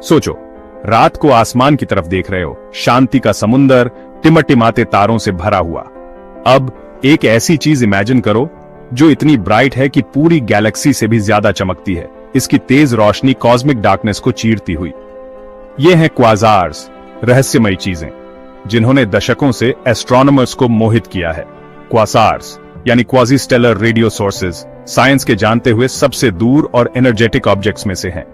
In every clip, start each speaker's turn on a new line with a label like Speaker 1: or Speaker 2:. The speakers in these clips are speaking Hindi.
Speaker 1: सोचो, रात को आसमान की तरफ देख रहे हो, शांति का समुंदर टिमटिमाते तारों से भरा हुआ। अब एक ऐसी चीज इमेजिन करो जो इतनी ब्राइट है कि पूरी गैलेक्सी से भी ज्यादा चमकती है। इसकी तेज रोशनी कॉस्मिक डार्कनेस को चीरती हुई। ये हैं क्वाजार्स, रहस्यमयी चीजें जिन्होंने दशकों से एस्ट्रोनॉमर्स को मोहित किया है। क्वासार्स यानी क्वाजीस्टेलर रेडियो सोर्सेज साइंस के जानते हुए सबसे दूर और एनर्जेटिक ऑब्जेक्ट्स में से हैं।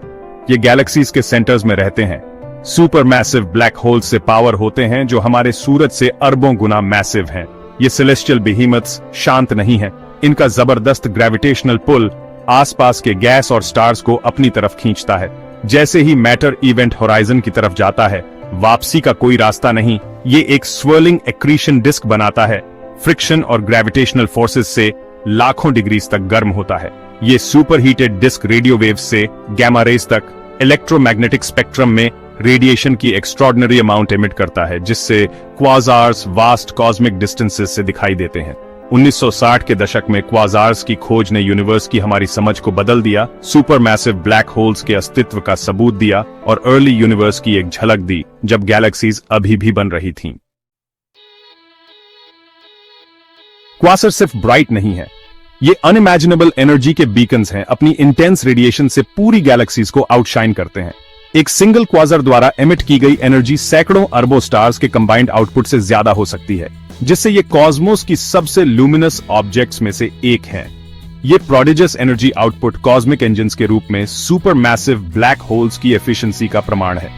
Speaker 1: ये गैलेक्सीज के सेंटर्स में रहते हैं। सुपर मैसिव ब्लैक होल्स से पावर होते हैं जो हमारे सूरज से अरबों गुना मैसिव हैं। ये सेलेस्टियल बिहीमथ्स शांत नहीं हैं। इनका जबरदस्त ग्रेविटेशनल पुल आसपास के गैस और स्टार्स को अपनी तरफ खींचता है। जैसे ही मैटर इवेंट होराइजन की तरफ जाता है, वापसी का कोई रास्ता नहीं। ये एक स्वर्लिंग एक्रीशन डिस्क बनाता है। फ्रिक्शन और ग्रेविटेशनल फोर्सेस से लाखों डिग्रीज तक गर्म होता है। ये super heated disc radio waves से गैमा रेज तक इलेक्ट्रोमैग्नेटिक स्पेक्ट्रम में रेडिएशन की एक्स्ट्रॉर्डिनरी अमाउंट एमिट करता है, जिससे क्वाजार्स वास्ट कॉस्मिक डिस्टेंसेस से दिखाई देते हैं। 1960 के दशक में क्वाजार्स की खोज ने यूनिवर्स की हमारी समझ को बदल दिया, सुपर मैसिव ब्लैक होल्स के अस्तित्व का सबूत दिया और अर्ली यूनिवर्स की एक झलक दी जब गैलेक्सीज अभी भी बन रही थीं। क्वासर सिर्फ ब्राइट नहीं है, ये अनइमेजिनेबल एनर्जी के बीकन्स हैं। अपनी इंटेंस रेडिएशन से पूरी गैलेक्सीज को आउटशाइन करते हैं। एक सिंगल क्वासर द्वारा एमिट की गई एनर्जी सैकड़ों अरबों स्टार्स के कंबाइंड आउटपुट से ज्यादा हो सकती है, जिससे ये कॉस्मोस की सबसे लुमिनस ऑब्जेक्ट्स में से एक है। ये prodigious energy output cosmic engines के रूप में सुपर मैसिव ब्लैक होल्स की एफिशिएंसी का प्रमाण है।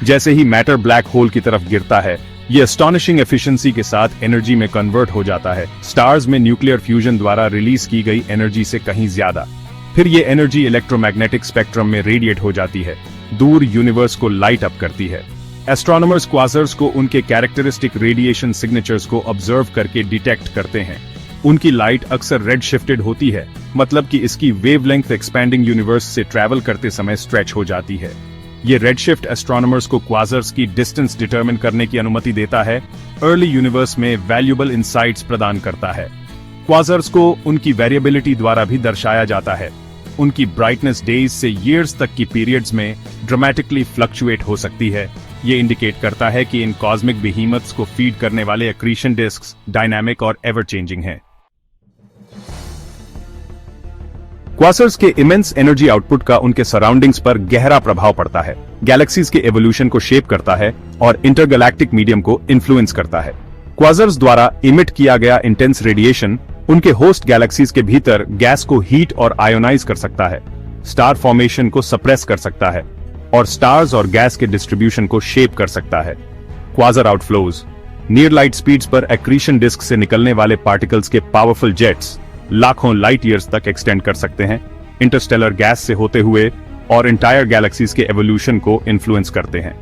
Speaker 1: जैसे ही मैटर ब्लैक होल की तरफ गिरता है, ये एस्टॉनिशिंग एफिशिएंसी के साथ एनर्जी में कन्वर्ट हो जाता है, स्टार्स में न्यूक्लियर फ्यूजन द्वारा रिलीज की गई एनर्जी से कहीं ज्यादा। फिर ये एनर्जी इलेक्ट्रोमैग्नेटिक स्पेक्ट्रम में रेडिएट हो जाती है, दूर यूनिवर्स को लाइट अप करती है। एस्ट्रोनॉमर्स क्वासर्स को उनके कैरेक्टरिस्टिक रेडिएशन सिग्नेचर्स को ऑब्जर्व करके डिटेक्ट करते हैं। उनकी लाइट अक्सर रेड शिफ्टेड होती है, मतलब कि इसकी वेवलेंथ एक्सपैंडिंग यूनिवर्स से ट्रैवल करते समय स्ट्रेच हो जाती है। ये रेडशिफ्ट एस्ट्रोनॉमर्स को क्वासर्स की डिस्टेंस डिटरमिन करने की अनुमति देता है, अर्ली यूनिवर्स में वैल्यूएबल इंसाइट्स प्रदान करता है। क्वासर्स को उनकी वेरिएबिलिटी द्वारा भी दर्शाया जाता है। उनकी ब्राइटनेस डेज से ईयर्स तक की पीरियड्स में ड्रामेटिकली फ्लक्चुएट हो सकती है। ये इंडिकेट करता है कि इन कॉस्मिक बिहीमथ्स को फीड करने वाले एक्रीशन डिस्क्स डायनामिक और एवर चेंजिंग हैं। क्वासर्स के इमेंस एनर्जी आउटपुट का उनके सराउंडिंग्स पर गहरा प्रभाव पड़ता है, गैलेक्सीज के एवोल्यूशन को शेप करता है और इंटरगैलेक्टिक मीडियम को इन्फ्लुएंस करता है। क्वासर्स द्वारा इमिट किया गया इंटेंस रेडिएशन उनके होस्ट गैलेक्सीज के भीतर गैस को हीट और आयोनाइज कर सकता है, स्टार फॉर्मेशन को सप्रेस कर सकता है और स्टार्स और गैस के डिस्ट्रीब्यूशन को शेप कर सकता है। Quasar outflows near light speeds पर एक्रीशन डिस्क से निकलने वाले पार्टिकल्स के पावरफुल जेट्स लाखों लाइट ईयर्स तक एक्सटेंड कर सकते हैं, इंटरस्टेलर गैस से होते हुए और इंटायर गैलेक्सीज के एवोल्यूशन को इन्फ्लुएंस करते हैं।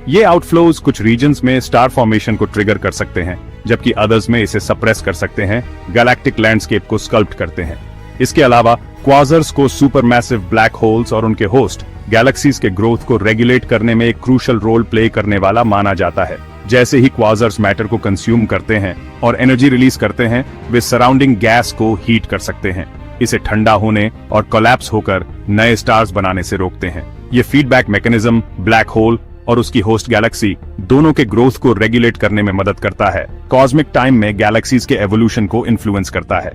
Speaker 1: ये आउटफ्लोज कुछ रीजन्स में स्टार फॉर्मेशन को ट्रिगर कर सकते हैं, जबकि अदर्स में इसे सप्रेस कर सकते हैं, गैलेक्टिक लैंडस्केप को स्कल्प्ट करते हैं। इसके अलावा क्वासर्स को सुपरमैसिव ब्लैक होल्स और उनके होस्ट गैलेक्सीज के ग्रोथ को रेगुलेट करने में एक क्रूशल रोल प्ले करने वाला माना जाता है। जैसे ही क्वासर्स मैटर को कंज्यूम करते हैं और एनर्जी रिलीज करते हैं, वे सराउंडिंग गैस को हीट कर सकते हैं, इसे ठंडा होने और कोलैप्स होकर नए स्टार्स बनाने से रोकते हैं। ये फीडबैक मैकेनिज्म ब्लैक होल और उसकी होस्ट गैलेक्सी दोनों के ग्रोथ को रेगुलेट करने में मदद करता है, कॉस्मिक टाइम में गैलेक्सीज के एवोल्यूशन को इन्फ्लुएंस करता है।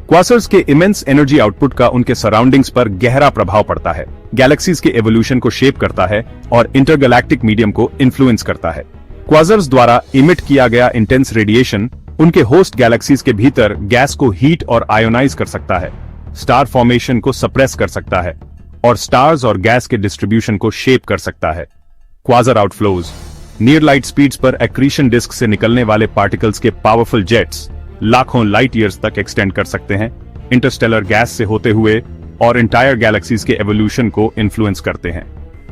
Speaker 1: क्वासर्स के इमेंस एनर्जी आउटपुट का उनके सराउंडिंग्स पर गहरा प्रभाव पड़ता है, गैलेक्सीज के एवोल्यूशन को शेप करता है और इंटरगैलेक्टिक मीडियम को इन्फ्लुएंस करता है। क्वासर्स द्वारा इमिट किया गया इंटेंस रेडिएशन उनके होस्ट गैलेक्सीज के भीतर गैस को हीट और आयोनाइज कर सकता है, स्टार फॉर्मेशन को सप्रेस कर सकता है और स्टार्स और गैस के डिस्ट्रीब्यूशन को शेप कर सकता है। Quasar outflows near light speeds पर एक्रीशन डिस्क से निकलने वाले पार्टिकल्स के पावरफुल जेट्स लाखों लाइट ईयर्स तक एक्सटेंड कर सकते हैं, इंटरस्टेलर गैस से होते हुए और इंटायर गैलेक्सीज के एवोल्यूशन को इन्फ्लुएंस करते हैं।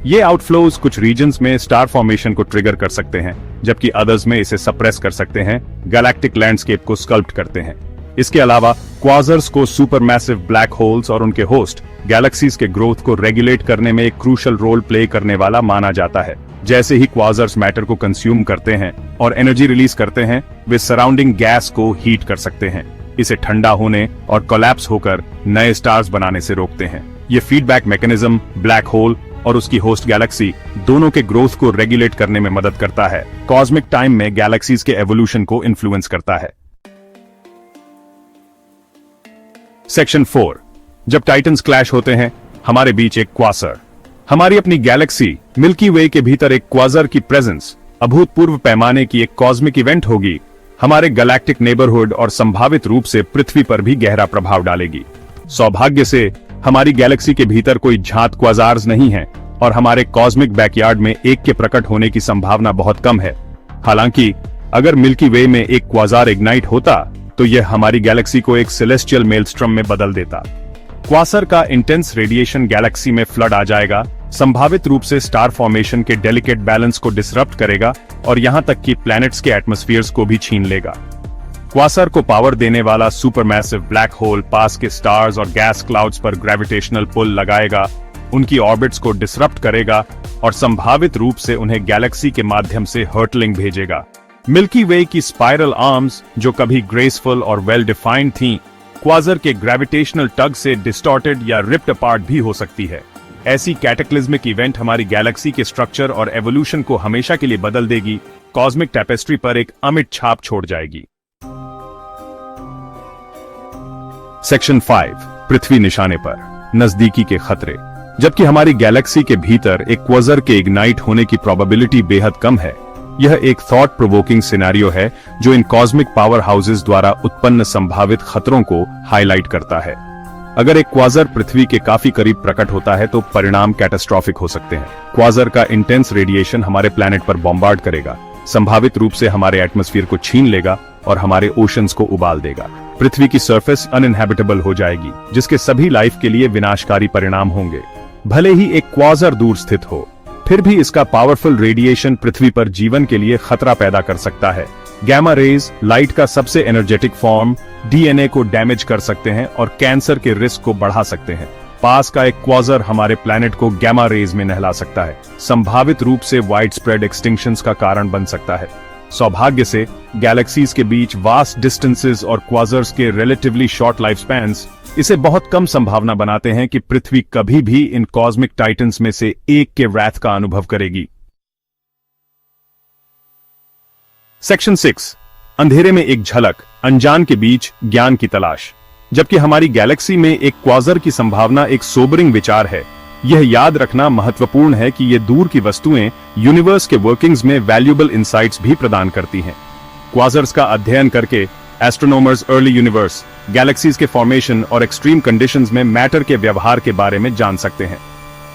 Speaker 1: ये आउटफ्लोज कुछ रीजन्स में स्टार फॉर्मेशन को ट्रिगर कर सकते हैं, जबकि अदर्स में इसे सप्रेस कर सकते हैं, गैलेक्टिक लैंडस्केप को स्कल्प्ट करते हैं। इसके अलावा क्वासर्स को सुपरमैसिव ब्लैक होल्स और उनके होस्ट गैलेक्सीज के ग्रोथ को रेगुलेट करने में एक क्रूशल रोल प्ले करने वाला माना जाता है। जैसे ही क्वासर्स मैटर को कंज्यूम करते हैं और एनर्जी रिलीज करते हैं, वे सराउंडिंग गैस को हीट कर सकते हैं, इसे ठंडा होने और कोलैप्स होकर नए स्टार्स बनाने से रोकते हैं। ये फीडबैक मैकेनिज्म ब्लैक होल और उसकी होस्ट गैलेक्सी दोनों के ग्रोथ को रेगुलेट करने में मदद करता है, कॉस्मिक टाइम में गैलेक्सीज के एवोल्यूशन को इन्फ्लुएंस करता है। सेक्शन 4, जब टाइटन्स क्लैश होते हैं, हमारे बीच एक क्वासर। हमारी अपनी गैलेक्सी मिल्की वे के भीतर एक क्वासर की प्रेजेंस अभूतपूर्व पैमाने की एक कॉस्मिक इवेंट होगी, हमारे गैलेक्टिक नेबरहुड और संभावित रूप से पृथ्वी पर भी गहरा प्रभाव डालेगी। सौभाग्य से हमारी गैलेक्सी के भीतर कोई झांत क्वासार्स नहीं है और हमारे कॉस्मिक बैकयार्ड में एक के प्रकट होने की संभावना बहुत कम है। हालांकि अगर मिल्की वे में एक क्वासार इग्नाइट होता तो यह हमारी गैलेक्सी को एक सेलेस्टियल मेलस्ट्रम में बदल देता। क्वासर का इंटेंस रेडिएशन गैलेक्सी में फ्लड आ जाएगा, संभावित रूप से स्टार फॉर्मेशन के डेलिकेट बैलेंस को डिसरप्ट करेगा और यहां तक कि प्लैनेट्स के एटमॉस्फेयर्स को भी छीन लेगा। क्वासर को पावर देने वाला सुपरमैसिव ब्लैक होल पास के स्टार्स और गैस क्लाउड्स पर ग्रेविटेशनल पुल लगाएगा, उनकी ऑर्बिट्स को डिसरप्ट करेगा और संभावित रूप से उन्हें गैलेक्सी के माध्यम से हर्टलिंग भेजेगा। मिल्की वे की स्पाइरल आर्म्स, जो कभी ग्रेसफुल और वेल डिफाइंड थीं, क्वासर के ग्रेविटेशनल टग से डिस्टॉर्टेड या रिप्ड अपार्ट भी हो सकती है। ऐसी कैटेक्लिज्मिक इवेंट हमारी गैलेक्सी के स्ट्रक्चर और एवोल्यूशन को हमेशा के लिए बदल देगी, कॉस्मिक टैपेस्ट्री पर एक अमिट छाप छोड़ जाएगी। सेक्शन 5, पृथ्वी निशाने पर, नजदीकी के खतरे। जबकि हमारी गैलेक्सी के भीतर एक क्वासर के इग्नाइट होने की प्रोबेबिलिटी बेहद कम है, यह एक थॉट प्रोवोकिंग सिनेरियो है जो इन कॉस्मिक पावर हाउसेस द्वारा उत्पन्न संभावित खतरों को हाईलाइट करता है। अगर एक क्वासर पृथ्वी के काफी करीब प्रकट होता है तो परिणाम कैटास्ट्रॉफिक हो सकते हैं। क्वासर का इंटेंस रेडिएशन हमारे प्लैनेट पर बॉम्बार्ड करेगा, संभावित रूप से हमारे एटमॉस्फेयर को छीन लेगा और हमारे ओशंस को उबाल देगा। पृथ्वी की सरफेस अनइनहैबिटेबल हो जाएगी, जिसके सभी लाइफ के लिए विनाशकारी परिणाम होंगे। भले ही एक क्वासर दूर स्थित हो, फिर भी इसका पावरफुल रेडिएशन पृथ्वी पर जीवन के लिए खतरा पैदा कर सकता है। गैमा रेज, लाइट का सबसे एनर्जेटिक फॉर्म, डीएनए को डैमेज कर सकते हैं और कैंसर के रिस्क को बढ़ा सकते हैं। पास का एक क्वासर हमारे प्लैनेट को गैमा रेज में नहला सकता है, संभावित रूप से वाइड स्प्रेड एक्सटिंक्शंस का कारण बन सकता है। सौभाग्य से गैलेक्सीज के बीच वास्ट डिस्टेंसेस और क्वासर्स के रिलेटिवली शॉर्ट लाइफ स्पैन्स इसे बहुत कम संभावना बनाते हैं कि पृथ्वी कभी भी इन कॉस्मिक टाइटन्स में से एक के वैथ का अनुभव करेगी। सेक्शन 6, अंधेरे में एक झलक, अनजान के बीच ज्ञान की तलाश। जबकि हमारी गैलेक्सी में एक क्वासर की संभावना एक सोबरिंग विचार है, यह याद रखना महत्वपूर्ण है कि ये दूर की वस्तुएं यूनिवर्स के वर्किंग्स में वैल्यूएबल इंसाइट्स भी प्रदान करती हैं। क्वासर्स का अध्ययन करके एस्ट्रोनॉमर्स अर्ली यूनिवर्स, गैलेक्सीज के फॉर्मेशन और एक्सट्रीम कंडीशंस में मैटर के व्यवहार के बारे में जान सकते हैं।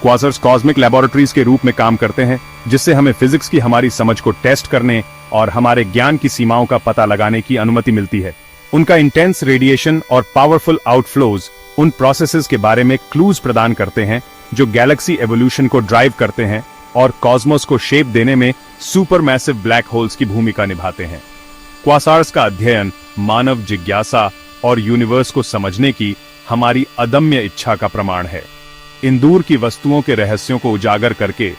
Speaker 1: क्वासर्स कॉस्मिक लैबोरेटरीज के रूप में काम करते हैं, जिससे हमें फिजिक्स की हमारी समझ को टेस्ट करने और हमारे ज्ञान की सीमाओं का पता लगाने की अनुमति मिलती है। उनका इंटेंस रेडिएशन और पावरफुल आउटफ्लोज उन प्रोसेसेस के बारे में क्लूज प्रदान करते हैं जो गैलेक्सी एवोल्यूशन को ड्राइव करते हैं और कॉस्मोस को शेप देने में सुपरमैसिव ब्लैक होल्स की भूमिका निभाते हैं। क्वासार्स का अध्ययन मानव जिज्ञासा और यूनिवर्स को समझने की हमारी अदम्य इच्छा का प्रमाण है। इन दूर की वस्तुओं के रहस्यों को उजागर करके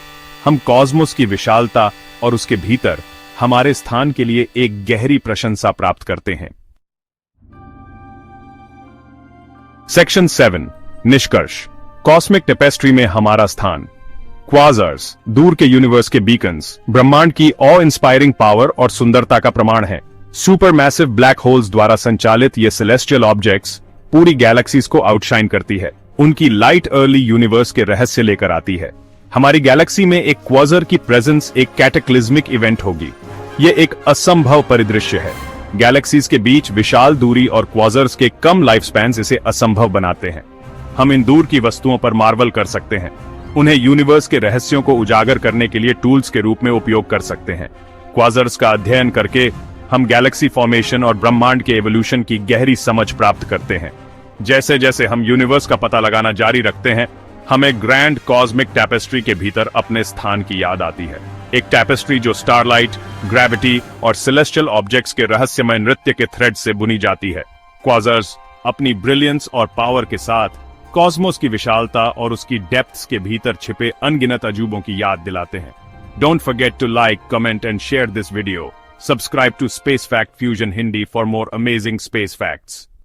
Speaker 1: हम कॉस्मोस की विशालता और उसके भीतर हमारे स्थान के लिए एक गहरी प्रशंसा प्राप्त करते हैं। सेक्शन 7, निष्कर्ष, कॉस्मिक टेपेस्ट्री में हमारा स्थान। क्वासर्स दूर के यूनिवर्स के बीकन्स, ब्रह्मांड की ऑ इंस्पायरिंग पावर और सुंदरता का प्रमाण है। सुपरमैसिव ब्लैक होल्स द्वारा संचालित ये सेलेस्टियल ऑब्जेक्ट्स पूरी गैलेक्सीज को आउटशाइन करती है, उनकी लाइट अर्ली यूनिवर्स के रहस्य लेकर आती है। हमारी गैलेक्सी में एक क्वासर की प्रेजेंस एक कैटेक्लिज्मिक इवेंट होगी। ये एक असंभव परिदृश्य है। गैलेक्सीज के बीच विशाल दूरी और क्वासर्स के कम लाइफ स्पैन्स इसे असंभव बनाते हैं। हम इन दूर की वस्तुओं पर मार्वल कर सकते हैं, उन्हें यूनिवर्स के रहस्यों को उजागर करने के लिए टूल्स के रूप में उपयोग कर सकते हैं। क्वासर्स का अध्ययन करके हम गैलेक्सी फॉर्मेशन और ब्रह्मांड के एवोल्यूशन की गहरी समझ प्राप्त करते हैं। जैसे जैसे हम यूनिवर्स का पता लगाना जारी रखते हैं, हमें ग्रैंड कॉस्मिक टैपेस्ट्री के भीतर अपने स्थान की याद आती है। एक टैपेस्ट्री जो स्टारलाइट, ग्रेविटी और सेलेस्टियल ऑब्जेक्ट्स के रहस्यमय नृत्य के थ्रेड से बुनी जाती है। क्वासर्स अपनी ब्रिलियंस और पावर के साथ कॉस्मोस की विशालता और उसकी डेप्थ्स के भीतर छिपे अनगिनत अजूबों की याद दिलाते हैं। Don't forget to like, comment and share this video. Subscribe to Space Fact Fusion Hindi for more amazing space facts.